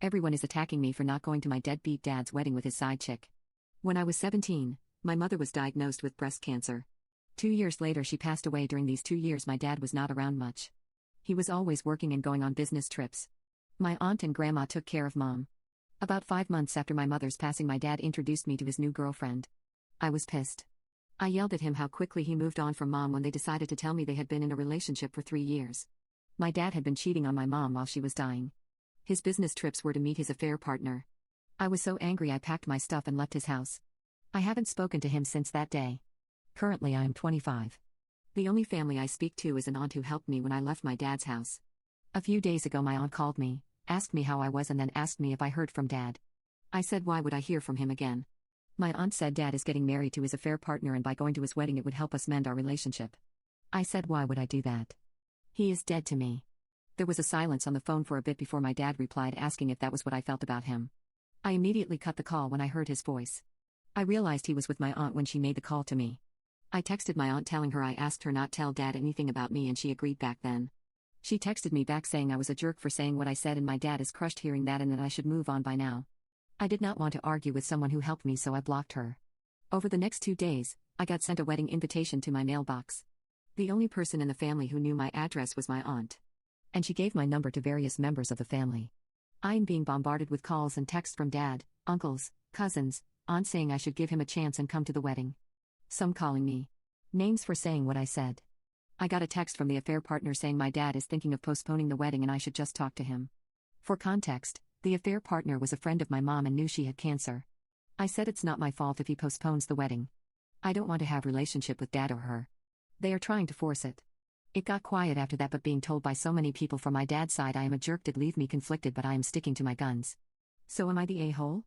Everyone is attacking me for not going to my deadbeat dad's wedding with his side chick. When I was 17, my mother was diagnosed with breast cancer. 2 years later, she passed away. During these 2 years, my dad was not around much. He was always working and going on business trips. My aunt and grandma took care of mom. About 5 months after my mother's passing, my dad introduced me to his new girlfriend. I was pissed. I yelled at him how quickly he moved on from mom when they decided to tell me they had been in a relationship for 3 years. My dad had been cheating on my mom while she was dying. His business trips were to meet his affair partner. I was so angry I packed my stuff and left his house. I haven't spoken to him since that day. Currently I am 25. The only family I speak to is an aunt who helped me when I left my dad's house. A few days ago my aunt called me, asked me how I was, and then asked me if I heard from dad. I said why would I hear from him again? My aunt said dad is getting married to his affair partner and by going to his wedding it would help us mend our relationship. I said why would I do that? He is dead to me. There was a silence on the phone for a bit before my dad replied asking if that was what I felt about him. I immediately cut the call when I heard his voice. I realized he was with my aunt when she made the call to me. I texted my aunt telling her I asked her not tell dad anything about me and she agreed back then. She texted me back saying I was a jerk for saying what I said and my dad is crushed hearing that and that I should move on by now. I did not want to argue with someone who helped me, so I blocked her. Over the next 2 days, I got sent a wedding invitation to my mailbox. The only person in the family who knew my address was my aunt. And she gave my number to various members of the family. I am being bombarded with calls and texts from dad, uncles, cousins, aunt saying I should give him a chance and come to the wedding. Some calling me names for saying what I said. I got a text from the affair partner saying my dad is thinking of postponing the wedding and I should just talk to him. For context, the affair partner was a friend of my mom and knew she had cancer. I said it's not my fault if he postpones the wedding. I don't want to have a relationship with dad or her. They are trying to force it. It got quiet after that, but being told by so many people from my dad's side I am a jerk did leave me conflicted, but I am sticking to my guns. So am I the a-hole?